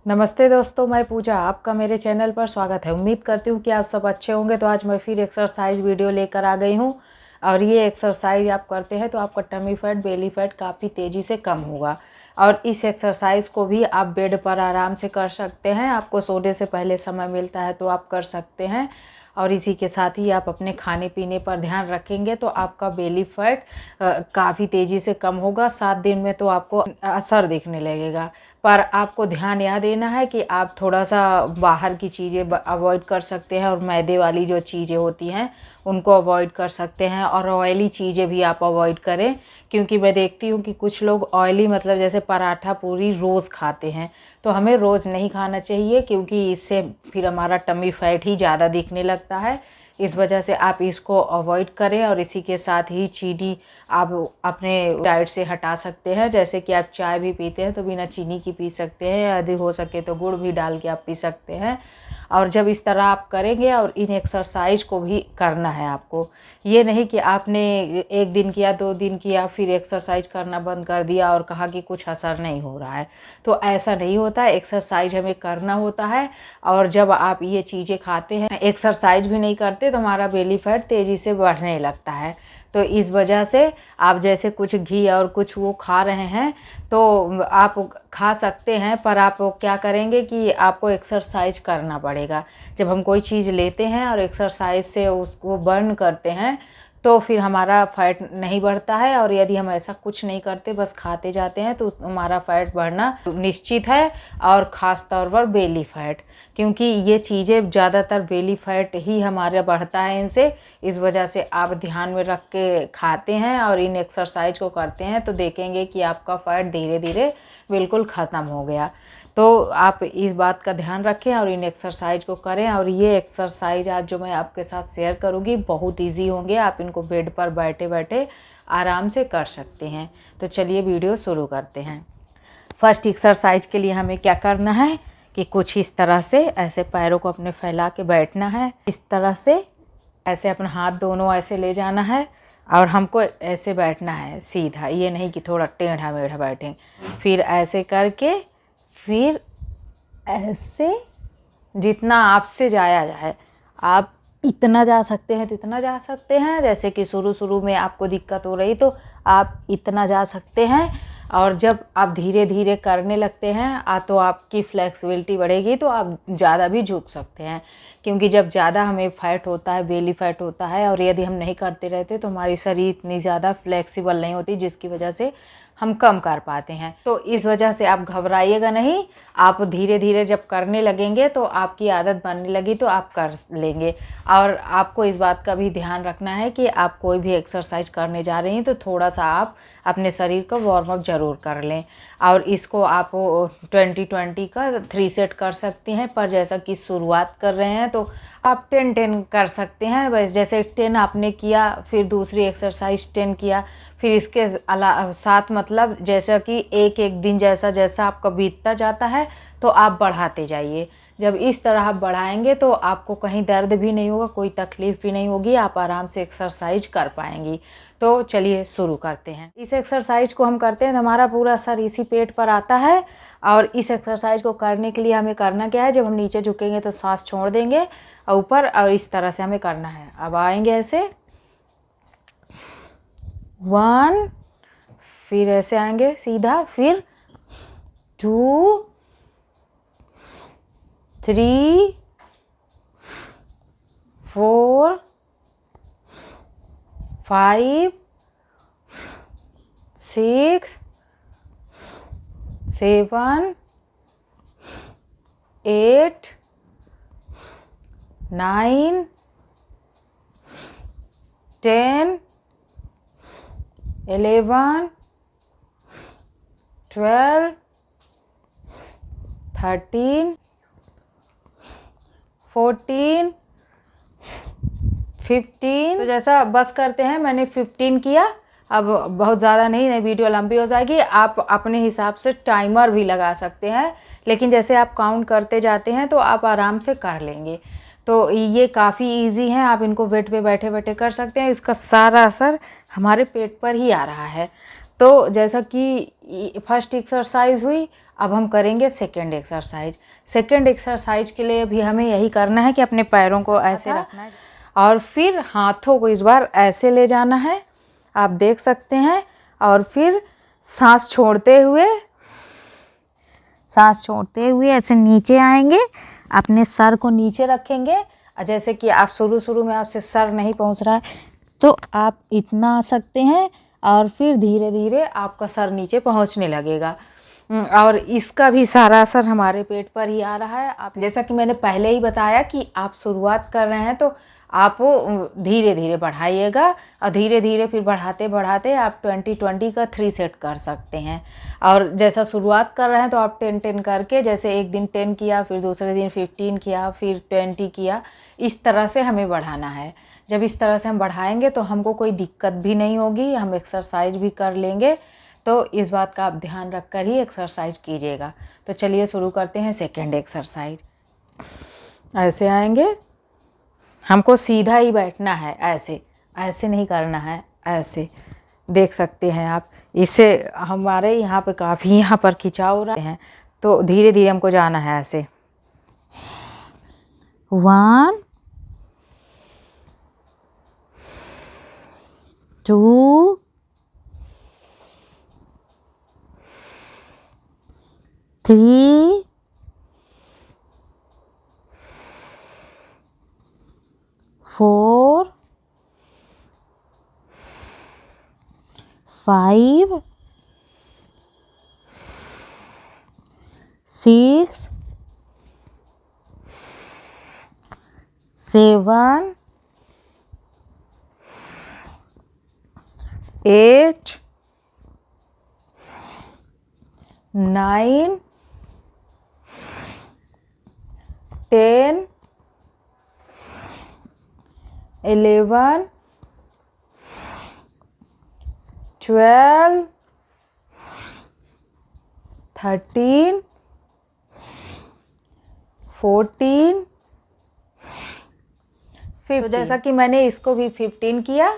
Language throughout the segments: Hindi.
नमस्ते दोस्तों, मैं पूजा आपका मेरे चैनल पर स्वागत है। उम्मीद करती हूँ कि आप सब अच्छे होंगे। तो आज मैं फिर एक्सरसाइज वीडियो लेकर आ गई हूँ और ये एक्सरसाइज आप करते हैं तो आपका टमी फैट, बेली फैट काफ़ी तेज़ी से कम होगा। और इस एक्सरसाइज को भी आप बेड पर आराम से कर सकते हैं। आपको सोने से पहले समय मिलता है तो आप कर सकते हैं। और इसी के साथ ही आप अपने खाने पीने पर ध्यान रखेंगे तो आपका बेली फैट काफ़ी तेज़ी से कम होगा। 7 दिन में तो आपको असर दिखने लगेगा। पर आपको ध्यान यह देना है कि आप थोड़ा सा बाहर की चीज़ें अवॉइड कर सकते हैं और मैदे वाली जो चीज़ें होती हैं उनको अवॉइड कर सकते हैं। और ऑयली चीज़ें भी आप अवॉइड करें, क्योंकि मैं देखती हूँ कि कुछ लोग ऑयली मतलब जैसे पराठा पूरी रोज़ खाते हैं। तो हमें रोज़ नहीं खाना चाहिए, क्योंकि इससे फिर हमारा टमी फैट ही ज़्यादा दिखने लगता है। इस वजह से आप इसको अवॉइड करें। और इसी के साथ ही चीनी आप अपने डाइट से हटा सकते हैं। जैसे कि आप चाय भी पीते हैं तो बिना चीनी की पी सकते हैं, यदि हो सके तो गुड़ भी डाल के आप पी सकते हैं। और जब इस तरह आप करेंगे, और इन एक्सरसाइज को भी करना है आपको, ये नहीं कि आपने 1 दिन किया, 2 दिन किया, फिर एक्सरसाइज करना बंद कर दिया और कहा कि कुछ असर नहीं हो रहा है। तो ऐसा नहीं होता है, एक्सरसाइज हमें करना होता है। और जब आप ये चीज़ें खाते हैं, एक्सरसाइज भी नहीं करते, तो हमारा बेली फैट तेज़ी से बढ़ने लगता है। तो इस वजह से आप जैसे कुछ घी और कुछ वो खा रहे हैं तो आप खा सकते हैं, पर आप क्या करेंगे कि आपको एक्सरसाइज करना पड़ेगा। जब हम कोई चीज़ लेते हैं और एक्सरसाइज से उसको बर्न करते हैं तो फिर हमारा फैट नहीं बढ़ता है। और यदि हम ऐसा कुछ नहीं करते, बस खाते जाते हैं, तो हमारा फैट बढ़ना निश्चित है। और ख़ास तौर पर बेली फैट, क्योंकि ये चीज़ें ज़्यादातर बेली फैट ही हमारा बढ़ता है इनसे। इस वजह से आप ध्यान में रख के खाते हैं और इन एक्सरसाइज को करते हैं तो देखेंगे कि आपका फैट धीरे धीरे बिल्कुल ख़त्म हो गया। तो आप इस बात का ध्यान रखें और इन एक्सरसाइज को करें। और ये एक्सरसाइज आज जो मैं आपके साथ शेयर करूँगी बहुत इजी होंगे। आप इनको बेड पर बैठे बैठे आराम से कर सकते हैं। तो चलिए वीडियो शुरू करते हैं। फर्स्ट एक्सरसाइज के लिए हमें क्या करना है कि कुछ इस तरह से ऐसे पैरों को अपने फैला के बैठना है। इस तरह से ऐसे अपना हाथ दोनों ऐसे ले जाना है और हमको ऐसे बैठना है सीधा, ये नहीं कि थोड़ा टेढ़ा मेढ़ा बैठें। फिर ऐसे करके फिर ऐसे जितना आपसे जाया जाए, आप इतना जा सकते हैं तो इतना जा सकते हैं। जैसे कि शुरू शुरू में आपको दिक्कत हो रही तो आप इतना जा सकते हैं। और जब आप धीरे धीरे करने लगते हैं तो आपकी फ्लेक्सिबिलिटी बढ़ेगी तो आप ज़्यादा भी झुक सकते हैं। क्योंकि जब ज़्यादा हमें फैट होता है, बेली फैट होता है, और यदि हम नहीं करते रहते तो हमारी शरीर इतनी ज़्यादा फ्लेक्सिबल नहीं होती, जिसकी वजह से हम कम कर पाते हैं। तो इस वजह से आप घबराइएगा नहीं। आप धीरे धीरे जब करने लगेंगे तो आपकी आदत बनने लगी तो आप कर लेंगे। और आपको इस बात का भी ध्यान रखना है कि आप कोई भी एक्सरसाइज करने जा रही हैं तो थोड़ा सा आप अपने शरीर को वार्म अप ज़रूर कर लें। और इसको आप 20-20 का 3 सेट कर सकती हैं। पर जैसा कि शुरुआत कर रहे हैं तो आप 10-10 कर सकते हैं। बस जैसे 10 आपने किया, फिर दूसरी एक्सरसाइज 10 किया, फिर इसके साथ मतलब जैसा कि एक एक दिन जैसा जैसा आपका बीतता जाता है तो आप बढ़ाते जाइए। जब इस तरह आप बढ़ाएंगे तो आपको कहीं दर्द भी नहीं होगा, कोई तकलीफ़ भी नहीं होगी, आप आराम से एक्सरसाइज कर पाएंगी। तो चलिए शुरू करते हैं। इस एक्सरसाइज को हम करते हैं तो हमारा पूरा सर इसी पेट पर आता है। और इस एक्सरसाइज को करने के लिए हमें करना क्या है, जब हम नीचे झुकेंगे तो सांस छोड़ देंगे ऊपर, और इस तरह से हमें करना है। अब आएंगे ऐसे 1, फिर ऐसे आएंगे सीधा, फिर 2, 3, 4, 5, 6, 7, 8, 9, 10, 11, 12, 13, 14, 15। तो जैसा बस करते हैं, मैंने 15 किया। अब बहुत ज़्यादा नहीं, वीडियो लंबी हो जाएगी। आप अपने हिसाब से टाइमर भी लगा सकते हैं, लेकिन जैसे आप काउंट करते जाते हैं तो आप आराम से कर लेंगे। तो ये काफ़ी इजी है, आप इनको बेड पे बैठे बैठे कर सकते हैं। इसका सारा असर हमारे पेट पर ही आ रहा है। तो जैसा कि फर्स्ट एक्सरसाइज हुई, अब हम करेंगे सेकेंड एक्सरसाइज। सेकेंड एक्सरसाइज के लिए भी हमें यही करना है कि अपने पैरों को ऐसे रखना है और फिर हाथों को इस बार ऐसे ले जाना है, आप देख सकते हैं। और फिर सांस छोड़ते हुए ऐसे नीचे आएंगे, अपने सर को नीचे रखेंगे। और जैसे कि आप शुरू में आपसे सर नहीं पहुंच रहा है तो आप इतना आ सकते हैं और फिर धीरे धीरे आपका सर नीचे पहुंचने लगेगा। और इसका भी सारा असर हमारे पेट पर ही आ रहा है। आप जैसा कि मैंने पहले ही बताया कि आप शुरुआत कर रहे हैं तो आप धीरे धीरे बढ़ाइएगा और धीरे धीरे फिर बढ़ाते बढ़ाते आप 20-20 का 3 सेट कर सकते हैं। और जैसा शुरुआत कर रहे हैं तो आप 10-10 करके, जैसे एक दिन 10 किया, फिर दूसरे दिन 15 किया, फिर 20 किया, इस तरह से हमें बढ़ाना है। जब इस तरह से हम बढ़ाएंगे तो हमको कोई दिक्कत भी नहीं होगी, हम एक्सरसाइज भी कर लेंगे। तो इस बात का आप ध्यान रखकर ही एक्सरसाइज कीजिएगा। तो चलिए शुरू करते हैं सेकेंड एक्सरसाइज। ऐसे आएंगे, हमको सीधा ही बैठना है, ऐसे नहीं करना है, ऐसे देख सकते हैं आप। इससे हमारे यहाँ पे काफ़ी यहाँ पर खिंचाव हो रहे हैं, तो धीरे धीरे हमको जाना है ऐसे। 1 2 3 4 5 6 7 8 9 10 11 12 13 14 15। तो जैसा कि मैंने इसको भी 15 किया,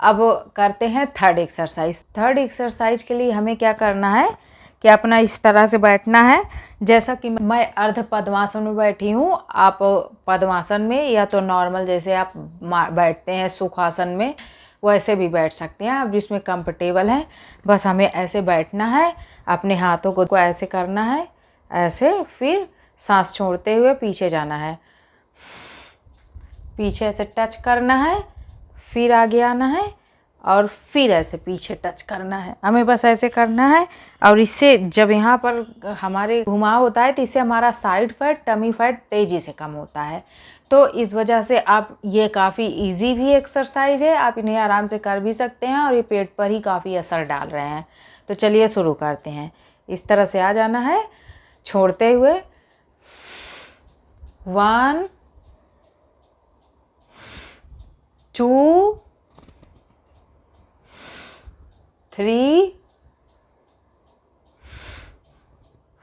अब करते हैं थर्ड एक्सरसाइज। थर्ड एक्सरसाइज के लिए हमें क्या करना है कि अपना इस तरह से बैठना है। जैसा कि मैं अर्ध पद्मासन में बैठी हूँ, आप पद्मासन में या तो नॉर्मल जैसे आप बैठते हैं सुखासन में वैसे भी बैठ सकते हैं, आप जिसमें कंफर्टेबल हैं। बस हमें ऐसे बैठना है, अपने हाथों को ऐसे करना है, ऐसे, फिर सांस छोड़ते हुए पीछे जाना है, पीछे ऐसे टच करना है, फिर आगे आना है और फिर ऐसे पीछे टच करना है। हमें बस ऐसे करना है। और इससे जब यहाँ पर हमारे घुमाव होता है तो इससे हमारा साइड फैट, टमी फैट तेज़ी से कम होता है। तो इस वजह से आप, ये काफ़ी इजी भी एक्सरसाइज है, आप इन्हें आराम से कर भी सकते हैं और ये पेट पर ही काफ़ी असर डाल रहे हैं। तो चलिए शुरू करते हैं। इस तरह से आ जाना है छोड़ते हुए। 1 2 3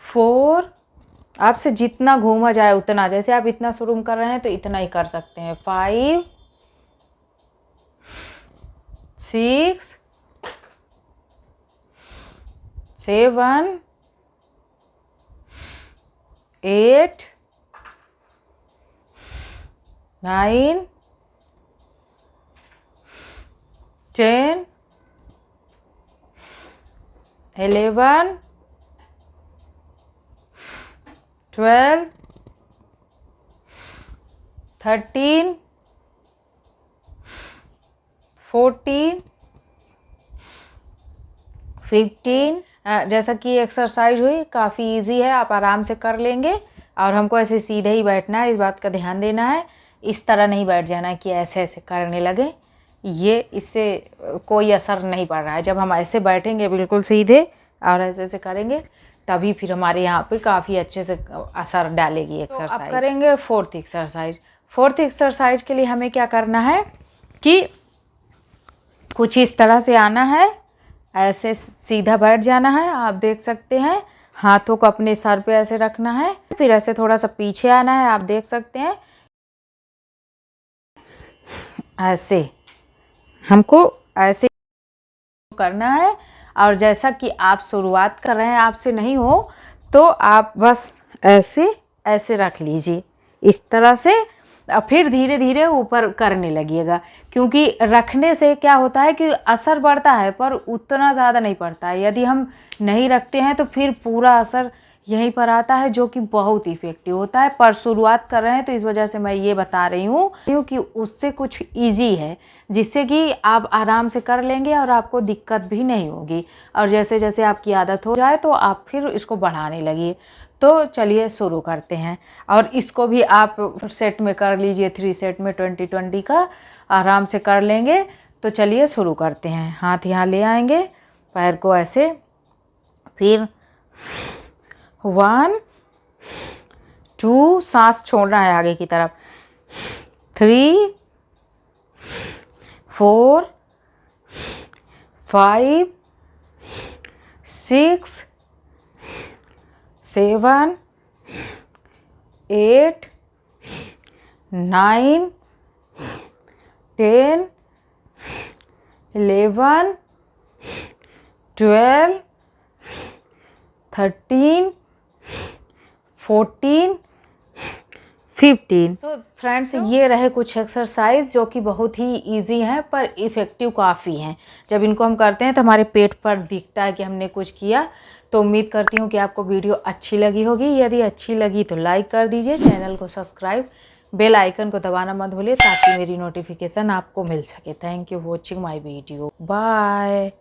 4, आपसे जितना घूमा जाए उतना, जैसे आप इतना शुरू कर रहे हैं तो इतना ही कर सकते हैं। 5 6 7 8 9 10 11 12 13 14 15। जैसा कि एक्सरसाइज हुई, काफ़ी इजी है, आप आराम से कर लेंगे। और हमको ऐसे सीधे ही बैठना है, इस बात का ध्यान देना है। इस तरह नहीं बैठ जाना है कि ऐसे ऐसे करने लगे, ये इससे कोई असर नहीं पड़ रहा है। जब हम ऐसे बैठेंगे बिल्कुल सीधे और ऐसे ऐसे करेंगे तभी फिर हमारे यहाँ पे काफ़ी अच्छे से असर डालेगी एक्सरसाइज। तो अब करेंगे फोर्थ एक्सरसाइज। फोर्थ एक्सरसाइज के लिए हमें क्या करना है कि कुछ इस तरह से आना है, ऐसे सीधा बैठ जाना है, आप देख सकते हैं। हाथों को अपने सर पे ऐसे रखना है, फिर ऐसे थोड़ा सा पीछे आना है, आप देख सकते हैं। ऐसे हमको ऐसे करना है। और जैसा कि आप शुरुआत कर रहे हैं, आपसे नहीं हो तो आप बस ऐसे ऐसे रख लीजिए इस तरह से, और फिर धीरे धीरे ऊपर करने लगिएगा। क्योंकि रखने से क्या होता है कि असर बढ़ता है पर उतना ज़्यादा नहीं पड़ता है। यदि हम नहीं रखते हैं तो फिर पूरा असर यहीं पर आता है, जो कि बहुत इफ़ेक्टिव होता है। पर शुरुआत कर रहे हैं तो इस वजह से मैं ये बता रही हूँ कि उससे कुछ इजी है, जिससे कि आप आराम से कर लेंगे और आपको दिक्कत भी नहीं होगी। और जैसे जैसे आपकी आदत हो जाए तो आप फिर इसको बढ़ाने लगिए। तो चलिए शुरू करते हैं। और इसको भी आप सेट में कर लीजिए, 3 सेट में 20-20 का आराम से कर लेंगे। तो चलिए शुरू करते हैं। हाथ यहाँ ले आएंगे, पैर को ऐसे, फिर 1 2, सांस छोड़ना है आगे की तरफ, 3 4 5 6 7 8 9 10 11 12 13 14 15। सो फ्रेंड्स, ये रहे कुछ एक्सरसाइज जो कि बहुत ही इजी हैं पर इफ़ेक्टिव काफ़ी हैं। जब इनको हम करते हैं तो हमारे पेट पर दिखता है कि हमने कुछ किया। तो उम्मीद करती हूँ कि आपको वीडियो अच्छी लगी होगी। यदि अच्छी लगी तो लाइक कर दीजिए, चैनल को सब्सक्राइब, बेल आइकन को दबाना मत भूलिए ताकि मेरी नोटिफिकेशन आपको मिल सके। Thank you for watching my video. Bye.